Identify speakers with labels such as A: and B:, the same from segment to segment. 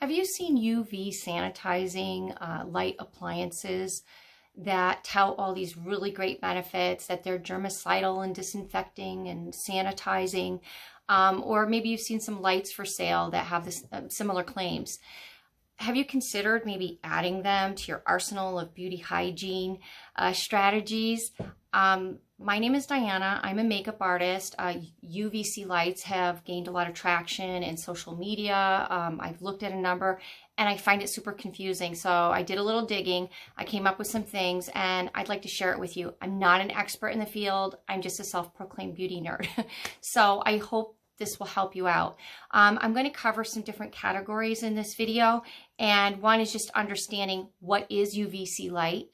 A: Have you seen UV sanitizing light appliances that tout all these really great benefits, that they're germicidal and disinfecting and sanitizing? Or maybe you've seen some lights for sale that have this similar claims. Have you considered maybe adding them to your arsenal of beauty hygiene strategies? My name is Diana. I'm a makeup artist. UV-C lights have gained a lot of traction in social media. I've looked at a number and I find it super confusing. So I did a little digging. I came up with some things and I'd like to share it with you. I'm not an expert in the field. I'm just a self-proclaimed beauty nerd. So I hope this will help you out. I'm going to cover some different categories in this video. And one is just understanding what is UV-C light.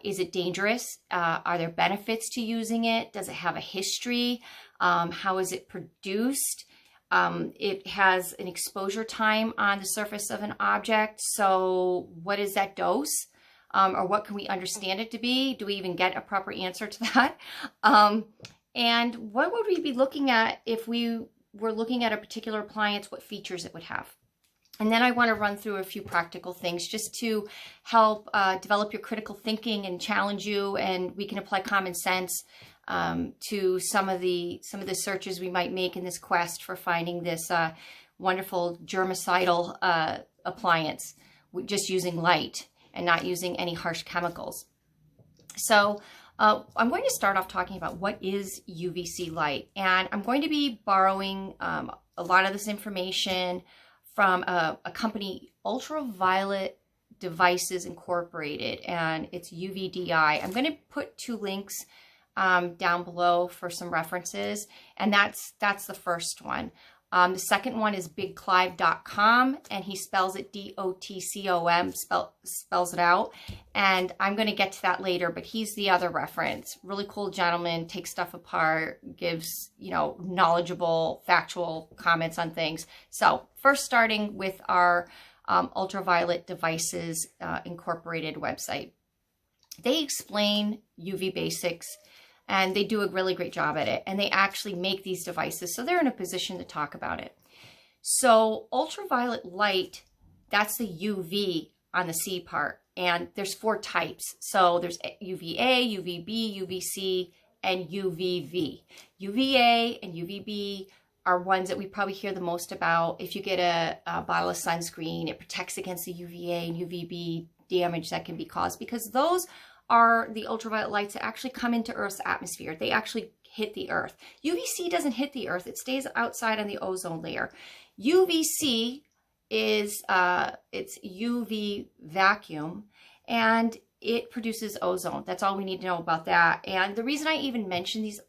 A: Is it dangerous? Are there benefits to using it? Does it have a history? How is it produced? It has an exposure time on the surface of an object. So what is that dose? Or what can we understand it to be? Do we even get a proper answer to that? And what would we be looking at if we were looking at a particular appliance, what features it would have? And then I want to run through a few practical things just to help develop your critical thinking and challenge you, and we can apply common sense to some of the searches we might make in this quest for finding this wonderful germicidal appliance, just using light and not using any harsh chemicals. So I'm going to start off talking about what is UV-C light, and I'm going to be borrowing a lot of this information from a company, Ultraviolet Devices Incorporated, and it's UVDI. I'm going to put two links down below for some references, and that's the first one. The second one is Bigclivedotcom, and he spells it D-O-T-C-O-M, spells it out, and I'm going to get to that later, but he's the other reference. Really cool gentleman, takes stuff apart, gives, knowledgeable, factual comments on things. So first, starting with our Ultraviolet Devices Incorporated website. They explain UV basics, and they do a really great job at it. And they actually make these devices, so they're in a position to talk about it. So ultraviolet light, that's the UV on the C part. And there's 4 types. So there's UVA, UVB, UVC, and UVV. UVA and UVB are ones that we probably hear the most about. If you get a bottle of sunscreen, it protects against the UVA and UVB damage that can be caused, because those are the ultraviolet lights that actually come into Earth's atmosphere. They actually hit the Earth. UVC doesn't hit the Earth. It stays outside on the ozone layer. UVC is it's UV vacuum, and it produces ozone. That's all we need to know about that. And the reason I even mention these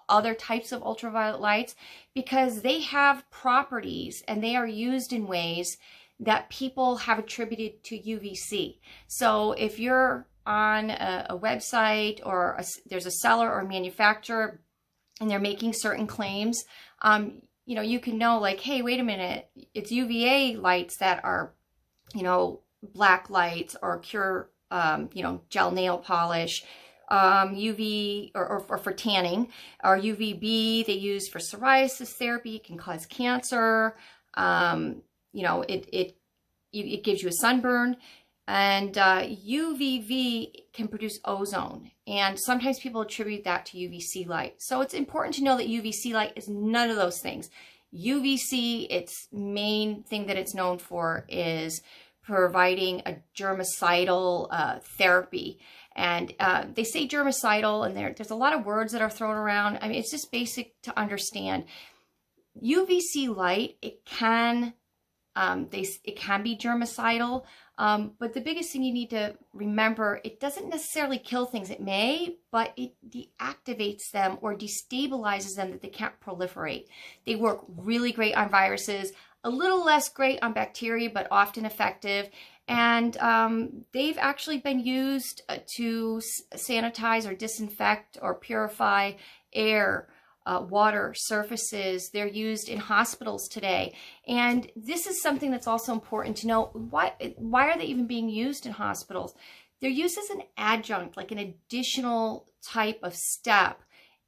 A: other types of ultraviolet lights, because they have properties and they are used in ways that people have attributed to UVC. So if you're on a website, or there's a seller or a manufacturer and they're making certain claims, you can know, like, hey, wait a minute, it's UVA lights that are, black lights, or cure, gel nail polish, UV or for tanning, or UVB they use for psoriasis therapy. It can cause cancer. It gives you a sunburn. And UVV can produce ozone, and sometimes people attribute that to UVC light. So it's important to know that UVC light is none of those things. UVC, its main thing that it's known for is providing a germicidal therapy. And they say germicidal, and there's a lot of words that are thrown around. I mean, it's just basic to understand. UVC light, it can be germicidal, but the biggest thing you need to remember, it doesn't necessarily kill things. It may, but it deactivates them or destabilizes them, that they can't proliferate. They work really great on viruses, a little less great on bacteria, but often effective. And they've actually been used to sanitize or disinfect or purify air, water, surfaces. They're used in hospitals today. And this is something that's also important to know. Why are they even being used in hospitals? They're used as an adjunct, like an additional type of step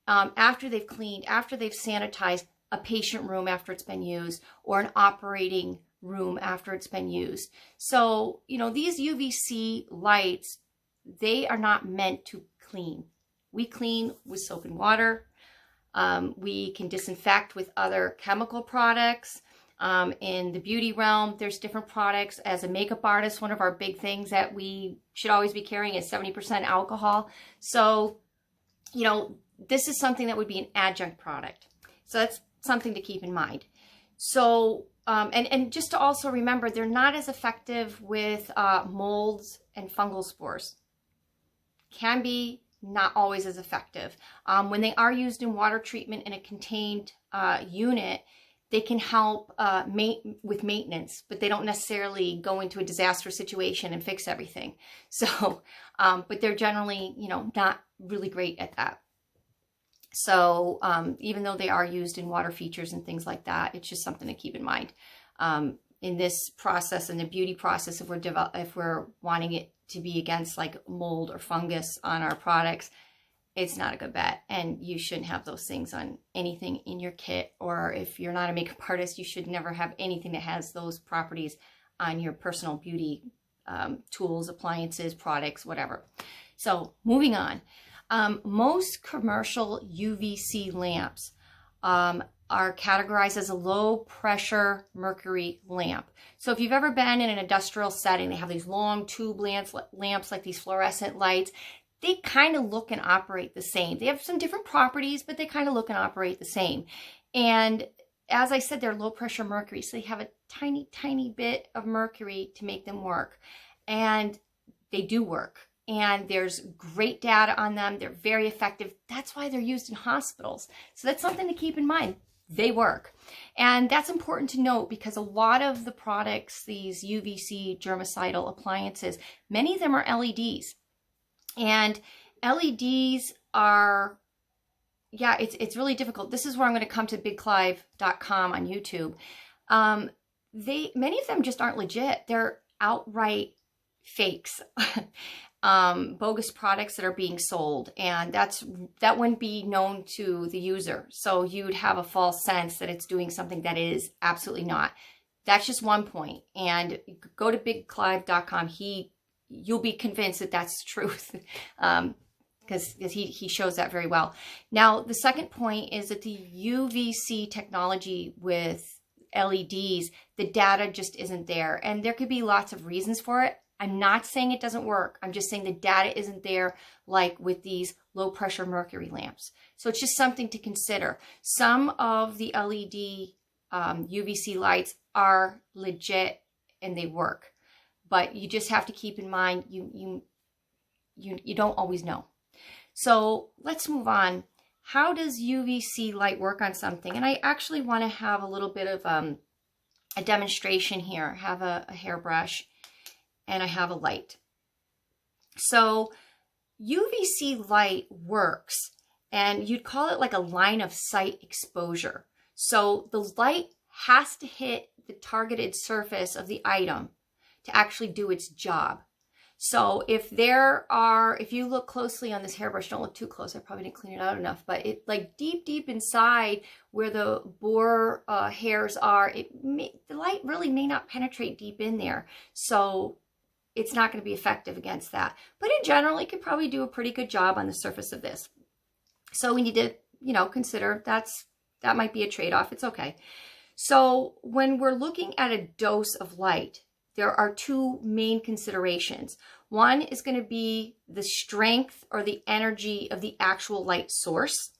A: after they've cleaned, after they've sanitized a patient room after it's been used, or an operating room after it's been used. So, you know, these UV-C lights, they are not meant to clean. We clean with soap and water. We can disinfect with other chemical products. In the beauty realm, there's different products. As a makeup artist, one of our big things that we should always be carrying is 70% alcohol. So, you know, this is something that would be an adjunct product. So that's something to keep in mind. So, and just to also remember, they're not as effective with molds and fungal spores. Can be, not always as effective. When they are used in water treatment in a contained unit, they can help with maintenance, but they don't necessarily go into a disastrous situation and fix everything. So, but they're generally, you know, not really great at that. So even though they are used in water features and things like that, it's just something to keep in mind. In this process, in the beauty process, if we're wanting it to be against like mold or fungus on our products, it's not a good bet. And you shouldn't have those things on anything in your kit. Or if you're not a makeup artist, you should never have anything that has those properties on your personal beauty tools, appliances, products, whatever. So moving on. Most commercial UV-C lamps are categorized as a low pressure mercury lamp. So if you've ever been in an industrial setting, they have these long tube lamps like these fluorescent lights. They kind of look and operate the same. They have some different properties, but they kind of look and operate the same. And as I said, they're low pressure mercury. So they have a tiny, tiny bit of mercury to make them work. And they do work. And there's great data on them. They're very effective. That's why they're used in hospitals. So that's something to keep in mind. They work. And that's important to note because a lot of the products, these UV-C germicidal appliances, many of them are LEDs. And LEDs are, yeah, it's really difficult. This is where I'm going to come to Bigclivedotcom on YouTube. Many of them just aren't legit. They're outright fakes. Bogus products that are being sold, and that wouldn't be known to the user. So you'd have a false sense that it's doing something that it is absolutely not. That's just one point. And go to Bigclivedotcom. You'll be convinced that that's the truth, because he shows that very well. Now, the second point is that the UV-C technology with LEDs, the data just isn't there, and there could be lots of reasons for it. I'm not saying it doesn't work. I'm just saying the data isn't there like with these low pressure mercury lamps. So it's just something to consider. Some of the LED UV-C lights are legit and they work, but you just have to keep in mind you don't always know. So let's move on. How does UV-C light work on something? And I actually want to have a little bit of a demonstration here. I have a hairbrush. And I have a light. So UV-C light works, and you'd call it like a line of sight exposure. So the light has to hit the targeted surface of the item to actually do its job. So if you look closely on this hairbrush, don't look too close, I probably didn't clean it out enough, but it like deep inside where the boar hairs are, the light really may not penetrate deep in there. So it's not going to be effective against that. But in general, it could probably do a pretty good job on the surface of this. So we need to, consider that might be a trade-off. It's okay. So when we're looking at a dose of light, there are two main considerations. One is going to be the strength or the energy of the actual light source.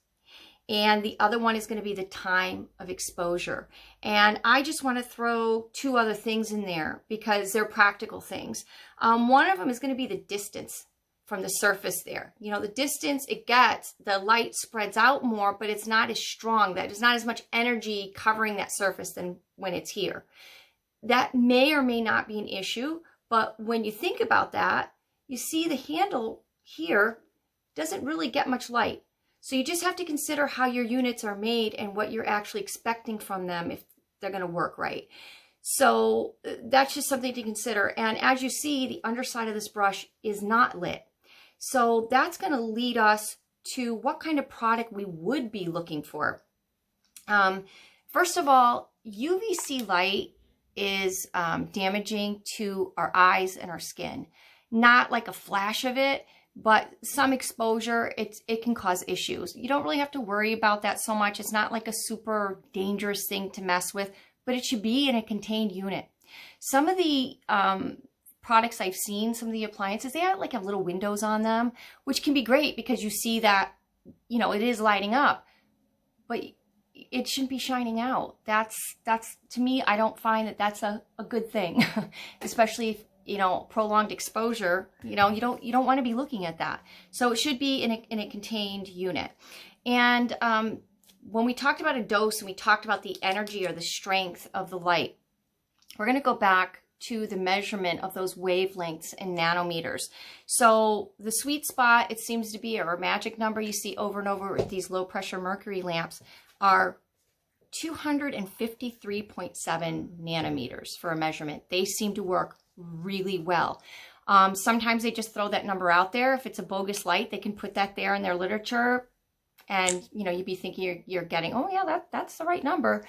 A: And the other one is going to be the time of exposure. And I just want to throw two other things in there because they're practical things. One of them is going to be the distance from the surface there. The distance it gets, the light spreads out more, but it's not as strong. There's not as much energy covering that surface than when it's here. That may or may not be an issue, but when you think about that, you see the handle here doesn't really get much light. So you just have to consider how your units are made and what you're actually expecting from them if they're going to work right. So that's just something to consider. And as you see, the underside of this brush is not lit. So that's going to lead us to what kind of product we would be looking for. First of all, UV-C light is damaging to our eyes and our skin. Not like a flash of it, but some exposure, it can cause issues. You don't really have to worry about that so much. It's not like a super dangerous thing to mess with, but it should be in a contained unit. Some of the products I've seen, some of the appliances, they have little windows on them, which can be great because you see that, you know, it is lighting up, but it shouldn't be shining out. That's to me, I don't find that that's a good thing, especially if, you know, prolonged exposure, you know, you don't want to be looking at that. So it should be in a contained unit. And when we talked about a dose and we talked about the energy or the strength of the light, we're going to go back to the measurement of those wavelengths in nanometers. So the sweet spot, it seems to be, or a magic number you see over and over with these low pressure mercury lamps, are 253.7 nanometers for a measurement. They seem to work really well. Sometimes they just throw that number out there. If it's a bogus light, they can put that there in their literature, and you know, you'd be thinking you're getting, oh yeah, that's the right number.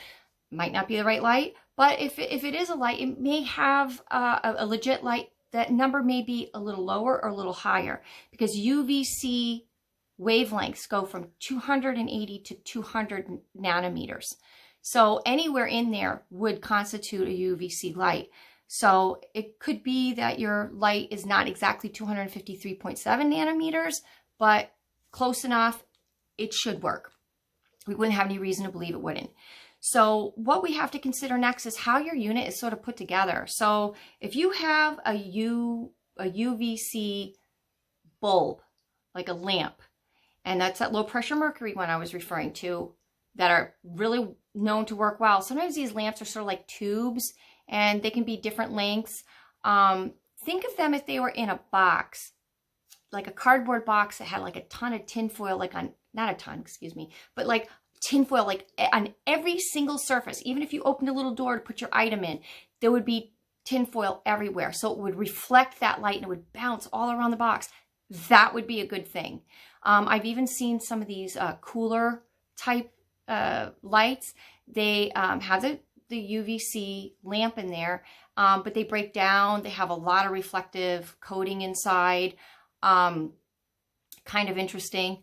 A: Might not be the right light, but if it is a light, it may have a legit light. That number may be a little lower or a little higher, because UV-C wavelengths go from 280 to 200 nanometers. So anywhere in there would constitute a UV-C light. So it could be that your light is not exactly 253.7 nanometers, but close enough, it should work. We wouldn't have any reason to believe it wouldn't. So what we have to consider next is how your unit is sort of put together. So if you have a UV-C bulb, like a lamp, and that's that low pressure mercury one I was referring to, that are really known to work well. Sometimes these lamps are sort of like tubes, and they can be different lengths. Think of them if they were in a box, like a cardboard box that had like a ton of tinfoil, like on, not a ton, excuse me, but like tinfoil, like on every single surface. Even if you opened a little door to put your item in, there would be tinfoil everywhere. So it would reflect that light and it would bounce all around the box. That would be a good thing. I've even seen some of these cooler type lights. They have the UV-C lamp in there, but they break down. They have a lot of reflective coating inside. Kind of interesting.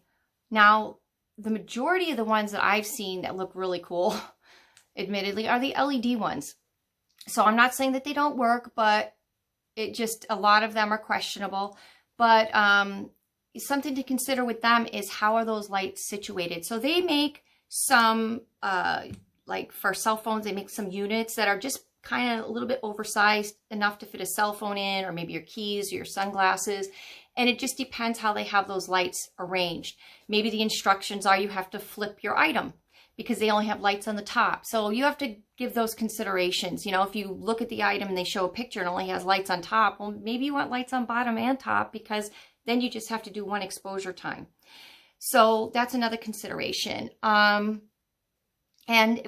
A: Now, the majority of the ones that I've seen that look really cool, admittedly, are the LED ones. So I'm not saying that they don't work, but it just, a lot of them are questionable. But something to consider with them is how are those lights situated. So they make some, like for cell phones, they make some units that are just kind of a little bit oversized, enough to fit a cell phone in, or maybe your keys or your sunglasses. And it just depends how they have those lights arranged. Maybe the instructions are you have to flip your item because they only have lights on the top. So you have to give those considerations. You know, if you look at the item and they show a picture and only has lights on top, well, maybe you want lights on bottom and top, because then you just have to do one exposure time. So that's another consideration. And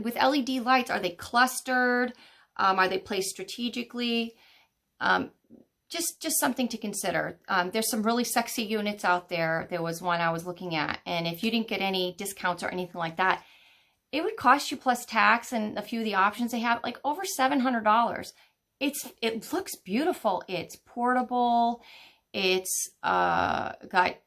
A: with LED lights, are they clustered? Are they placed strategically? Just something to consider. There's some really sexy units out there. There was one I was looking at, and if you didn't get any discounts or anything like that, it would cost you, plus tax and a few of the options they have, like over $700. It looks beautiful. It's portable. It's got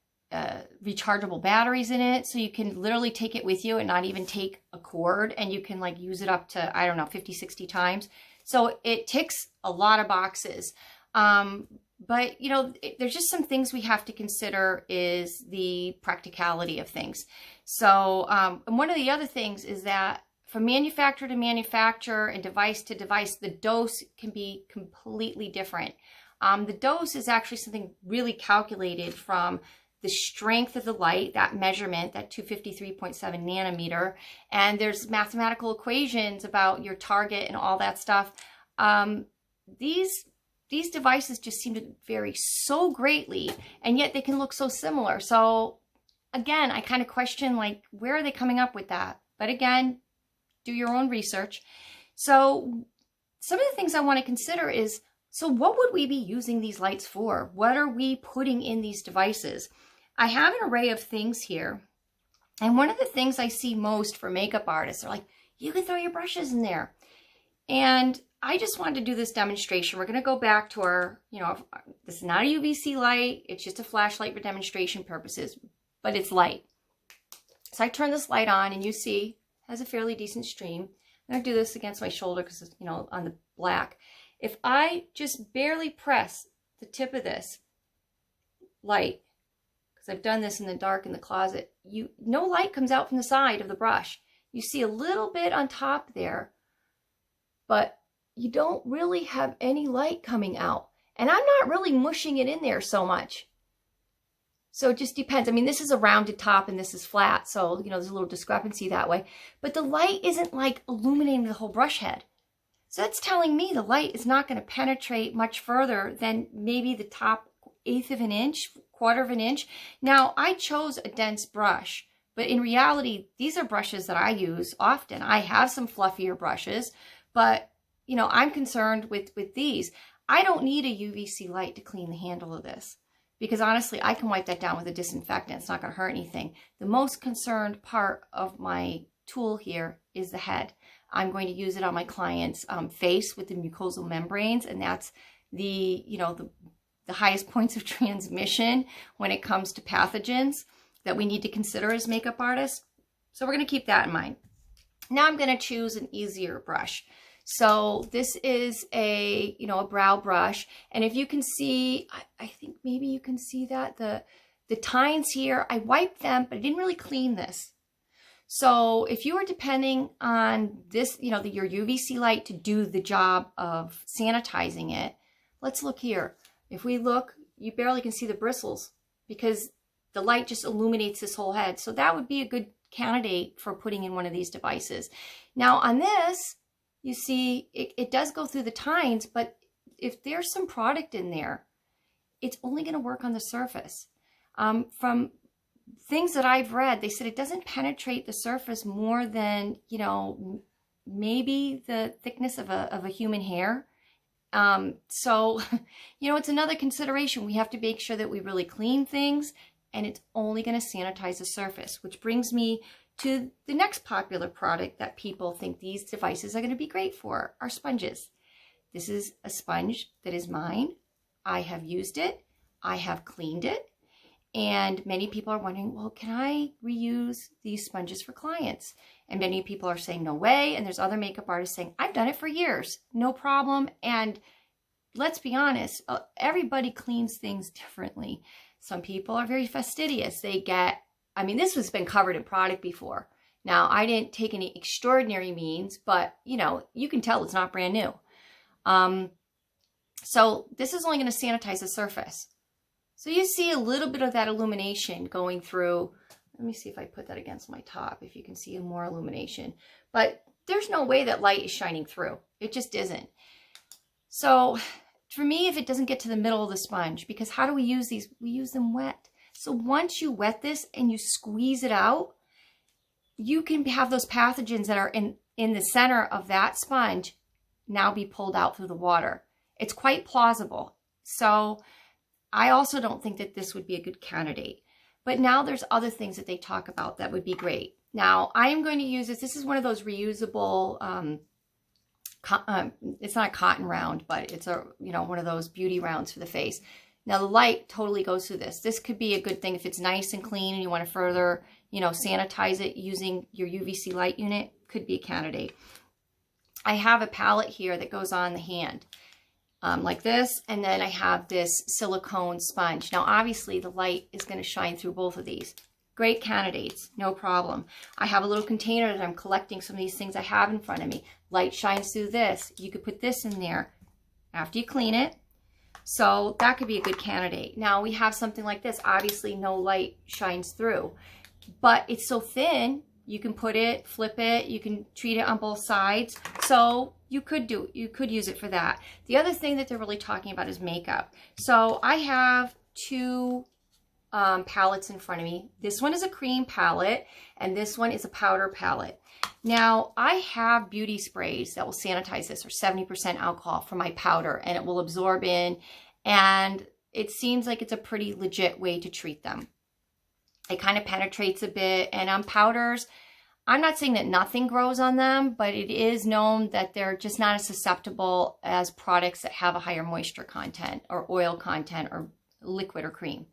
A: rechargeable batteries in it, so you can literally take it with you and not even take a cord, and you can like use it up to, I don't know, 50, 60 times. So it ticks a lot of boxes. But you know, there's just some things we have to consider is the practicality of things. So, and one of the other things is that from manufacturer to manufacturer and device to device, the dose can be completely different. The dose is actually something really calculated from the strength of the light, that measurement, that 253.7 nanometer, and there's mathematical equations about your target and all that stuff. These devices just seem to vary so greatly, and yet they can look so similar. So again, I kind of question, like, where are they coming up with that? But again, do your own research. So some of the things I want to consider is, so what would we be using these lights for? What are we putting in these devices? I have an array of things here. And one of the things I see most for makeup artists are like, you can throw your brushes in there. And I just wanted to do this demonstration. We're going to go back to our, this is not a UV-C light. It's just a flashlight for demonstration purposes, but it's light. So I turn this light on and you see it has a fairly decent stream. I'm going to do this against my shoulder because it's, on the black. If I just barely press the tip of this light, because I've done this in the dark in the closet, no light comes out from the side of the brush. You see a little bit on top there, but you don't really have any light coming out. And I'm not really mushing it in there so much. So it just depends. I mean, this is a rounded top and this is flat. So, there's a little discrepancy that way. But the light isn't like illuminating the whole brush head. So that's telling me the light is not going to penetrate much further than maybe the top 1/8 of an inch, 1/4 of an inch. Now, I chose a dense brush, but in reality, these are brushes that I use often. I have some fluffier brushes, but I'm concerned with these. I don't need a UV-C light to clean the handle of this because honestly, I can wipe that down with a disinfectant. It's not going to hurt anything. The most concerned part of my tool here is the head. I'm going to use it on my client's face with the mucosal membranes, and that's the highest points of transmission when it comes to pathogens that we need to consider as makeup artists. So we're going to keep that in mind. Now I'm going to choose an easier brush. So this is a brow brush, and if you can see, I think maybe you can see that the tines here, I wiped them, but I didn't really clean this. So if you are depending on this, your UV-C light to do the job of sanitizing it, let's look here. If we look, you barely can see the bristles because the light just illuminates this whole head. So that would be a good candidate for putting in one of these devices. Now on this, you see, it does go through the tines, but if there's some product in there, it's only going to work on the surface. From things that I've read, they said it doesn't penetrate the surface more than, maybe the thickness of a human hair. So, it's another consideration. We have to make sure that we really clean things, and it's only going to sanitize the surface, which brings me to the next popular product that people think these devices are going to be great for, are sponges. This is a sponge that is mine. I have used it. I have cleaned it. And many people are wondering, well, can I reuse these sponges for clients? And many people are saying, no way. And there's other makeup artists saying, I've done it for years, no problem. And let's be honest, everybody cleans things differently. Some people are very fastidious. This has been covered in product before. Now, I didn't take any extraordinary means, but, you can tell it's not brand new. So this is only going to sanitize the surface. So you see a little bit of that illumination going through. Let me see if I put that against my top, if you can see more illumination. But there's no way that light is shining through. It just isn't. So for me, if it doesn't get to the middle of the sponge, because how do we use these? We use them wet. So once you wet this and you squeeze it out, you can have those pathogens that are in the center of that sponge now be pulled out through the water. It's quite plausible. So I also don't think that this would be a good candidate. But now there's other things that they talk about that would be great. Now I am going to use this. This is one of those reusable, it's not a cotton round, but it's one of those beauty rounds for the face. Now the light totally goes through this. This could be a good thing if it's nice and clean and you want to further, sanitize it using your UV-C light unit, could be a candidate. I have a palette here that goes on the hand. Like this, and then I have this silicone sponge. Now obviously the light is going to shine through both of these. Great candidates, no problem. I have a little container that I'm collecting some of these things I have in front of me. Light shines through this. You could put this in there after you clean it. So that could be a good candidate. Now we have something like this. Obviously no light shines through, but it's so thin, you can put it, flip it, you can treat it on both sides. So you could use it for that. The other thing that they're really talking about is makeup. So I have two palettes in front of me. This one is a cream palette, and this one is a powder palette. Now, I have beauty sprays that will sanitize this, or 70% alcohol for my powder, and it will absorb in, and it seems like it's a pretty legit way to treat them. It kind of penetrates a bit, and on powders, I'm not saying that nothing grows on them, but it is known that they're just not as susceptible as products that have a higher moisture content or oil content or liquid or cream.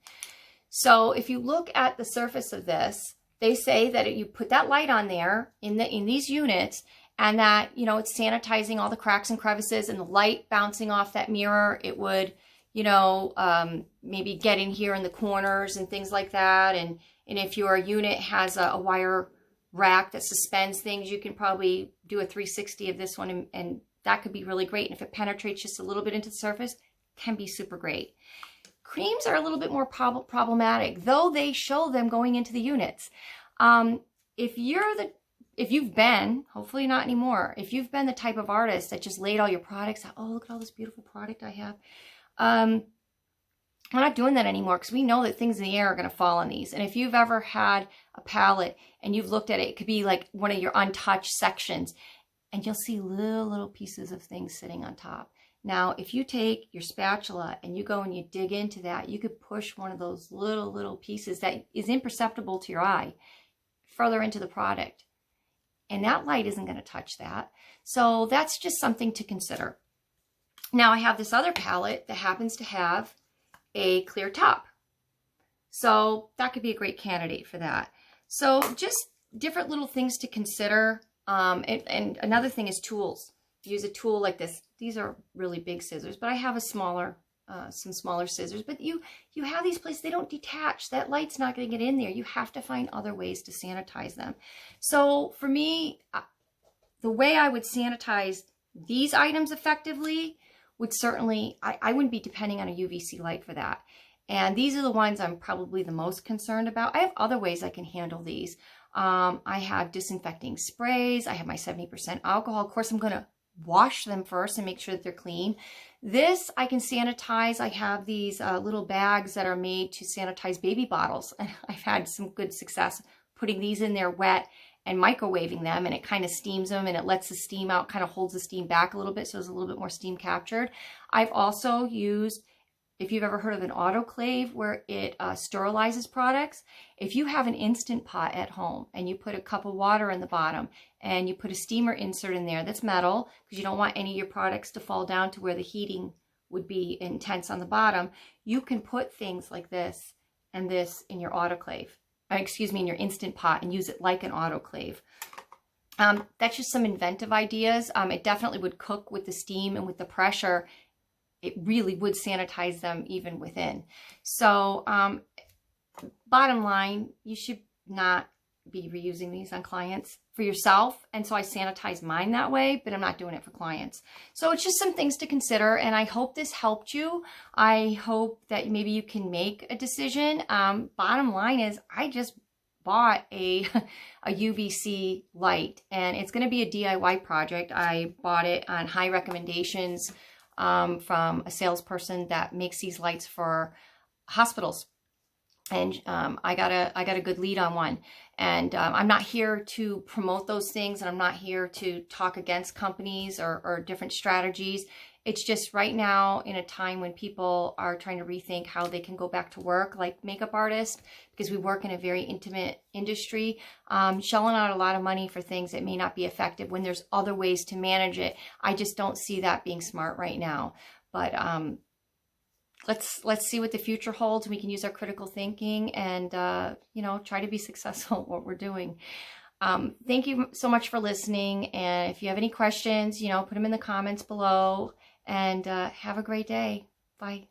A: So if you look at the surface of this, they say that you put that light on there in these units, and that, you know, it's sanitizing all the cracks and crevices, and the light bouncing off that mirror, it would, you know, maybe get in here in the corners and things like that. And if your unit has a wire rack that suspends things, you can probably do a 360 of this one, and that could be really great. And if it penetrates just a little bit into the surface, it can be super great. Creams are a little bit more problematic, though they show them going into the units. If you've been, hopefully not anymore, if you've been the type of artist that just laid all your products out, oh, look at all this beautiful product I have. We're not doing that anymore, because we know that things in the air are going to fall on these. And if you've ever had a palette and you've looked at it, it could be like one of your untouched sections, and you'll see little pieces of things sitting on top. Now, if you take your spatula and you go and you dig into that, you could push one of those little pieces that is imperceptible to your eye further into the product. And that light isn't going to touch that. So that's just something to consider. Now, I have this other palette that happens to have a clear top. So that could be a great candidate for that. So just different little things to consider. And another thing is tools. Use a tool like this. These are really big scissors, but I have a smaller, some smaller scissors. But you have these places, they don't detach. That light's not going to get in there. You have to find other ways to sanitize them. So for me, the way I would sanitize these items effectively would certainly, I wouldn't be depending on a UV-C light for that. And these are the ones I'm probably the most concerned about. I have other ways I can handle these. I have disinfecting sprays. I have my 70% alcohol. Of course, I'm going to wash them first and make sure that they're clean. This I can sanitize. I have these little bags that are made to sanitize baby bottles. And I've had some good success putting these in there wet and microwaving them, and it kind of steams them, and it lets the steam out, kind of holds the steam back a little bit, so there's a little bit more steam captured. I've also used, if you've ever heard of an autoclave where it sterilizes products, if you have an Instant Pot at home and you put a cup of water in the bottom and you put a steamer insert in there that's metal, because you don't want any of your products to fall down to where the heating would be intense on the bottom, you can put things like this and this in your autoclave. In your Instant Pot, and use it like an autoclave. That's just some inventive ideas. It definitely would cook with the steam and with the pressure. It really would sanitize them even within. So bottom line, you should not be reusing these on clients for yourself. And so I sanitize mine that way, but I'm not doing it for clients. So it's just some things to consider. And I hope this helped you. I hope that maybe you can make a decision. Bottom line is I just bought a UV-C light, and it's going to be a DIY project. I bought it on high recommendations from a salesperson that makes these lights for hospitals. And I got a good lead on one. And I'm not here to promote those things, and I'm not here to talk against companies or different strategies. It's just right now in a time when people are trying to rethink how they can go back to work, like makeup artists, because we work in a very intimate industry, shelling out a lot of money for things that may not be effective when there's other ways to manage it. I just don't see that being smart right now. But let's see what the future holds. We can use our critical thinking and, you know, try to be successful at what we're doing. Thank you so much for listening. And if you have any questions, you know, put them in the comments below, and have a great day. Bye.